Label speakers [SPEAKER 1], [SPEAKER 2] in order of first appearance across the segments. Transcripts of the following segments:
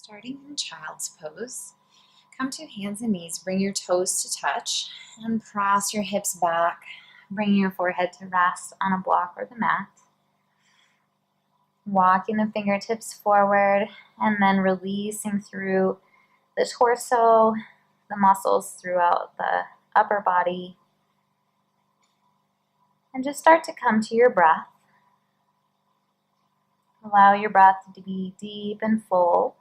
[SPEAKER 1] Starting in child's pose, come to hands and knees, bring your toes to touch, and cross your hips back, bringing your forehead to rest on a block or the mat. Walking the fingertips forward, and then releasing through the torso, the muscles throughout the upper body. And just start to come to your breath. Allow your breath to be deep and full.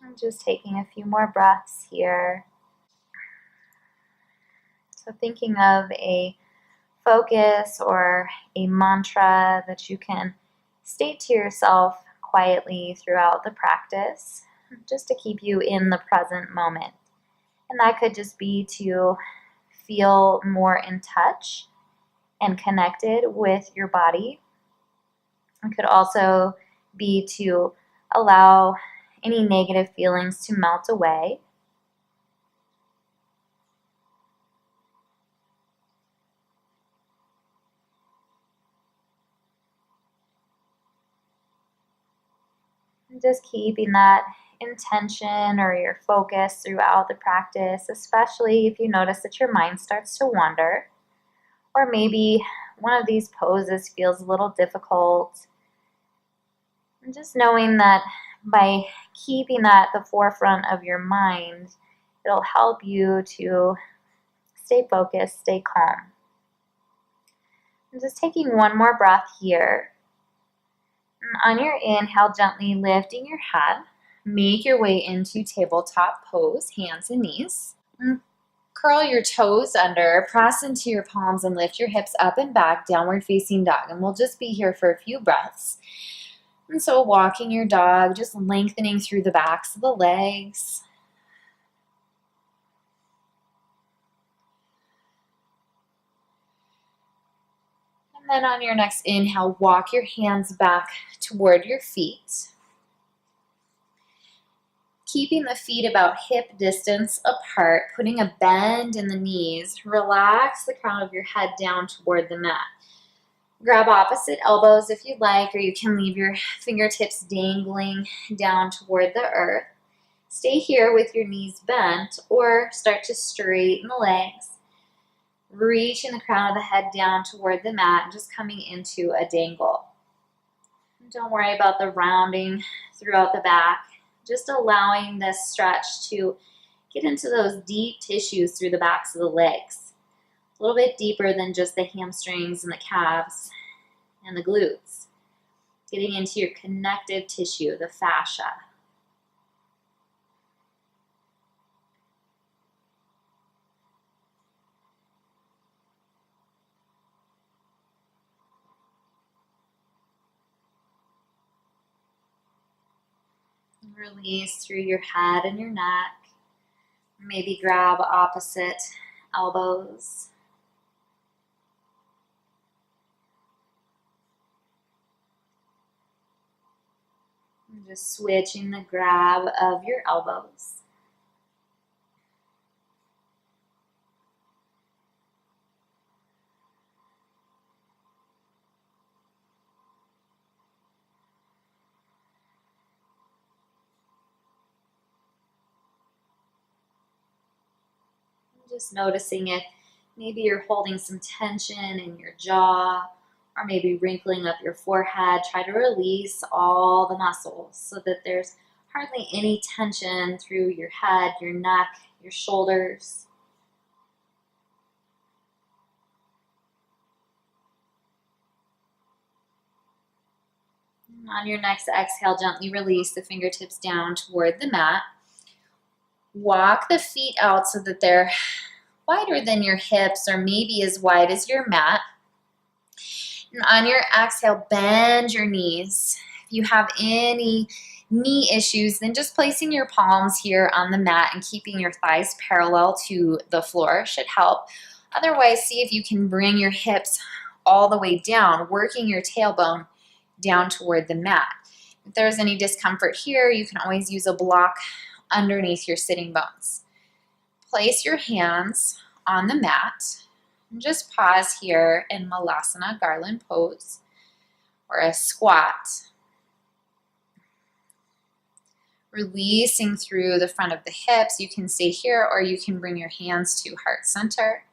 [SPEAKER 1] I'm just taking a few more breaths here. So thinking of a focus or a mantra that you can state to yourself quietly throughout the practice, just to keep you in the present moment. And that could just be to feel more in touch and connected with your body. It could also be to allow any negative feelings to melt away. And just keeping that intention or your focus throughout the practice, especially if you notice that your mind starts to wander, or maybe one of these poses feels a little difficult. And just knowing that by keeping that at the forefront of your mind, it'll help you to stay focused, stay calm. And just taking one more breath here. And on your inhale, gently lifting your head, make your way into tabletop pose, hands and knees. And curl your toes under, press into your palms, and lift your hips up and back, downward facing dog. And we'll just be here for a few breaths. And so walking your dog, just lengthening through the backs of the legs. And then on your next inhale, walk your hands back toward your feet. Keeping the feet about hip distance apart, putting a bend in the knees. Relax the crown of your head down toward the mat. Grab opposite elbows if you'd like, or you can leave your fingertips dangling down toward the earth. Stay here with your knees bent, or start to straighten the legs. Reaching the crown of the head down toward the mat, and just coming into a dangle. Don't worry about the rounding throughout the back. Just allowing this stretch to get into those deep tissues through the backs of the legs. A little bit deeper than just the hamstrings and the calves and the glutes. Getting into your connective tissue, the fascia. Release through your head and your neck. Maybe grab opposite elbows. And just switching the grab of your elbows. Just noticing if maybe you're holding some tension in your jaw, or maybe wrinkling up your forehead. Try to release all the muscles so that there's hardly any tension through your head, your neck, your shoulders. And on your next exhale, gently release the fingertips down toward the mat. Walk the feet out so that they're wider than your hips, or maybe as wide as your mat. And on your exhale, bend your knees. If you have any knee issues, then just placing your palms here on the mat and keeping your thighs parallel to the floor should help. Otherwise, see if you can bring your hips all the way down, working your tailbone down toward the mat. If there's any discomfort here, you can always use a block underneath your sitting bones. Place your hands on the mat and just pause here in Malasana garland pose or a squat. Releasing through the front of the hips. You can stay here or you can bring your hands to heart center.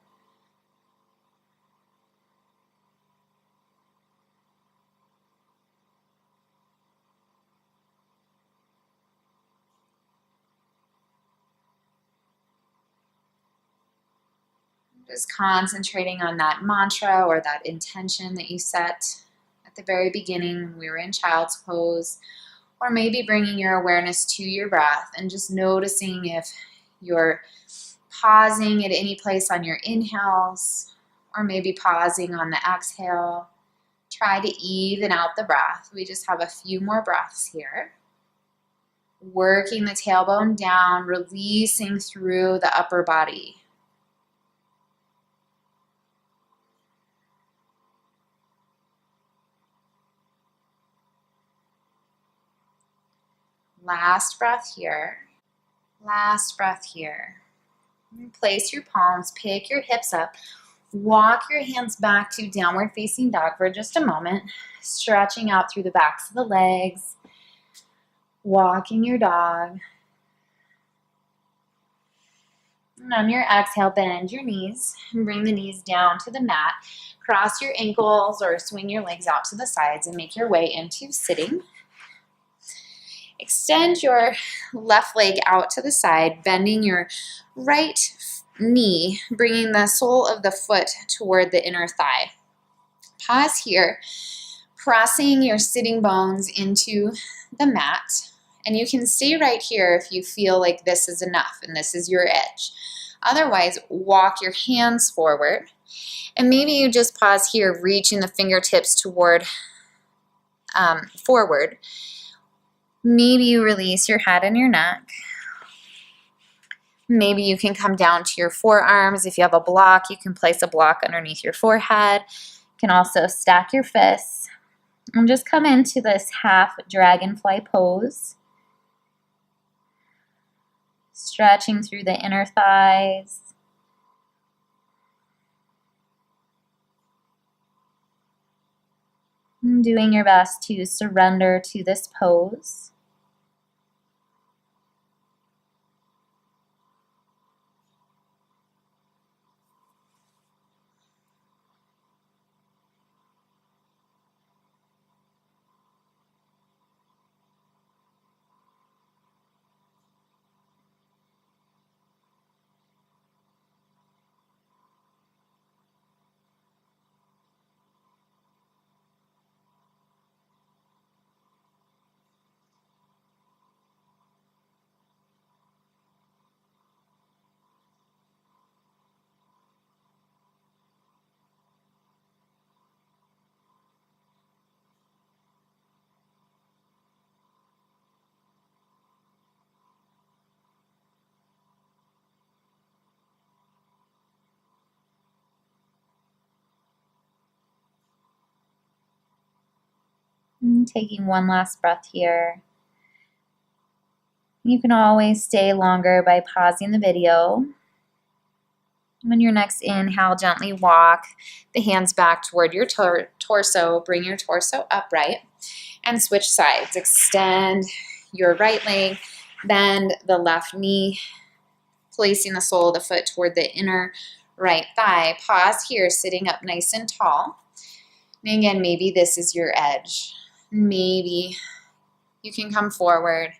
[SPEAKER 1] Just concentrating on that mantra or that intention that you set at the very beginning when we were in child's pose, or maybe bringing your awareness to your breath and just noticing if you're pausing at any place on your inhales or maybe pausing on the exhale. Try to even out the breath. We just have a few more breaths here. Working the tailbone down, releasing through the upper body. Last breath here. Last breath here. Place your palms, pick your hips up. Walk your hands back to downward facing dog for just a moment. Stretching out through the backs of the legs. Walking your dog. And on your exhale, bend your knees and bring the knees down to the mat. Cross your ankles or swing your legs out to the sides and make your way into sitting. Extend your left leg out to the side, bending your right knee, bringing the sole of the foot toward the inner thigh. Pause here, pressing your sitting bones into the mat. And you can stay right here if you feel like this is enough and this is your edge. Otherwise, walk your hands forward. And maybe you just pause here, reaching the fingertips toward forward. Maybe you release your head and your neck. Maybe you can come down to your forearms. If you have a block, you can place a block underneath your forehead. You can also stack your fists. And just come into this half dragonfly pose. Stretching through the inner thighs. And doing your best to surrender to this pose. And taking one last breath here. You can always stay longer by pausing the video. On your next inhale, gently walk the hands back toward your torso. Bring your torso upright and switch sides. Extend your right leg, bend the left knee, placing the sole of the foot toward the inner right thigh. Pause here, sitting up nice and tall. And again, maybe this is your edge. Maybe you can come forward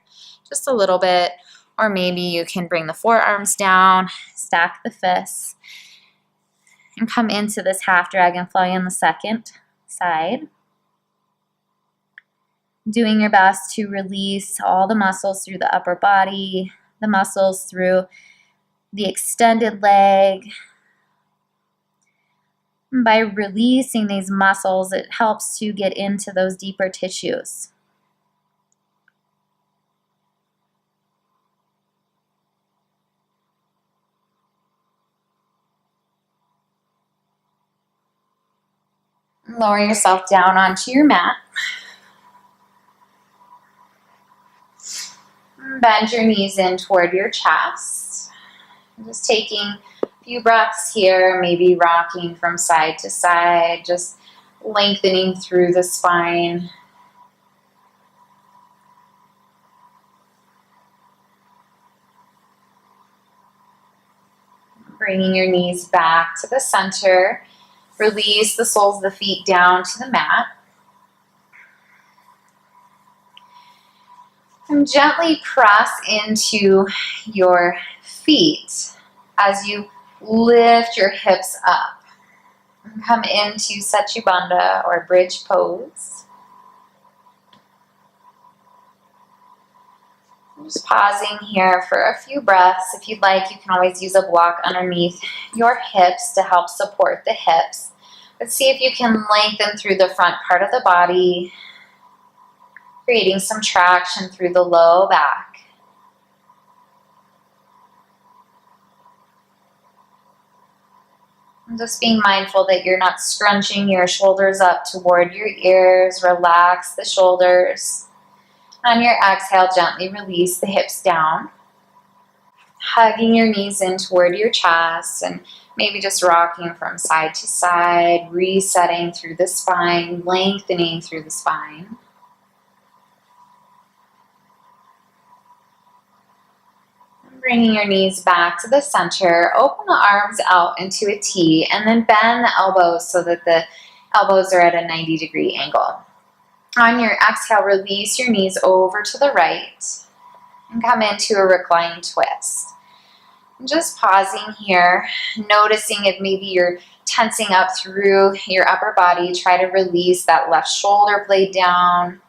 [SPEAKER 1] just a little bit, or maybe you can bring the forearms down, stack the fists, and come into this half dragonfly on the second side. Doing your best to release all the muscles through the upper body, the muscles through the extended leg. By releasing these muscles, it helps to get into those deeper tissues. Lower yourself down onto your mat. Bend your knees in toward your chest. Just taking a few breaths here, maybe rocking from side to side, just lengthening through the spine. Bringing your knees back to the center. Release the soles of the feet down to the mat. And gently press into your feet as you lift your hips up. And come into Setubandha or bridge pose. Just pausing here for a few breaths. If you'd like, you can always use a block underneath your hips to help support the hips. Let's see if you can lengthen through the front part of the body, creating some traction through the low back. And just being mindful that you're not scrunching your shoulders up toward your ears. Relax the shoulders. On your exhale, gently release the hips down. Hugging your knees in toward your chest and maybe just rocking from side to side, resetting through the spine, lengthening through the spine. Bringing your knees back to the center, open the arms out into a T, and then bend the elbows so that the elbows are at a 90-degree angle. On your exhale, release your knees over to the right and come into a reclining twist. And just pausing here, noticing if maybe you're tensing up through your upper body. Try to release that left shoulder blade down.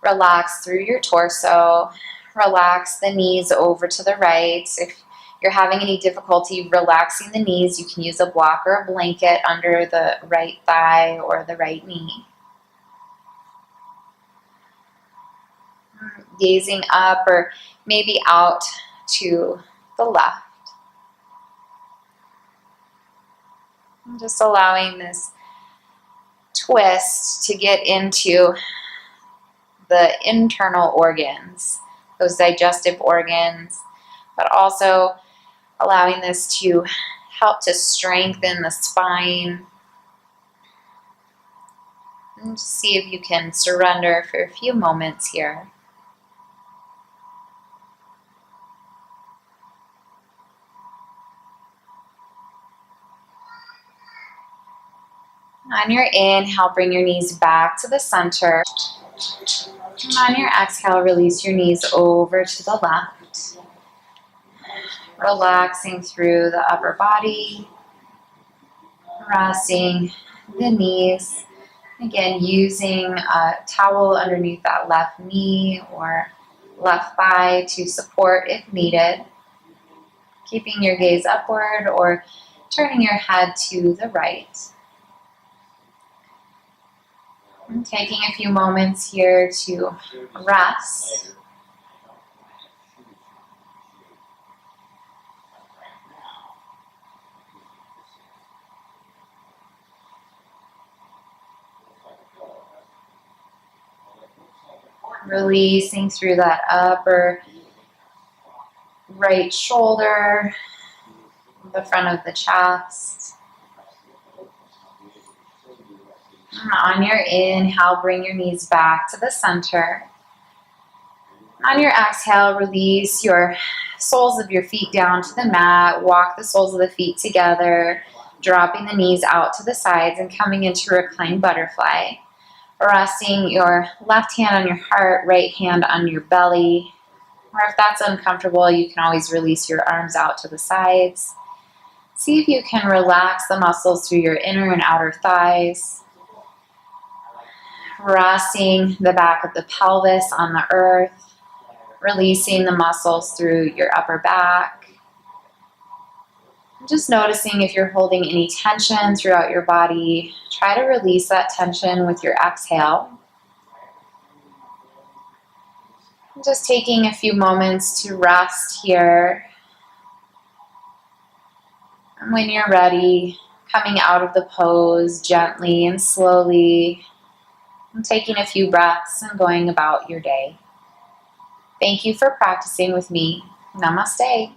[SPEAKER 1] Relax through your torso. Relax the knees over to the right. If you're having any difficulty relaxing the knees, you can use a block or a blanket under the right thigh or the right knee. Gazing up or maybe out to the left. And just allowing this twist to get into the internal organs, those digestive organs, but also allowing this to help to strengthen the spine. And just see if you can surrender for a few moments here. On your inhale, bring your knees back to the center. And on your exhale, release your knees over to the left. Relaxing through the upper body. Resting the knees. Again, using a towel underneath that left knee or left thigh to support if needed. Keeping your gaze upward or turning your head to the right. And taking a few moments here to rest. Releasing through that upper right shoulder, the front of the chest. On your inhale, bring your knees back to the center. On your exhale, release your soles of your feet down to the mat. Walk the soles of the feet together, dropping the knees out to the sides and coming into reclined butterfly. Resting your left hand on your heart, right hand on your belly. Or if that's uncomfortable, you can always release your arms out to the sides. See if you can relax the muscles through your inner and outer thighs. Resting the back of the pelvis on the earth, releasing the muscles through your upper back. Just noticing if you're holding any tension throughout your body. Try to release that tension with your exhale. Just taking a few moments to rest here. And when you're ready, coming out of the pose gently and slowly, and taking a few breaths and going about your day. Thank you for practicing with me. Namaste.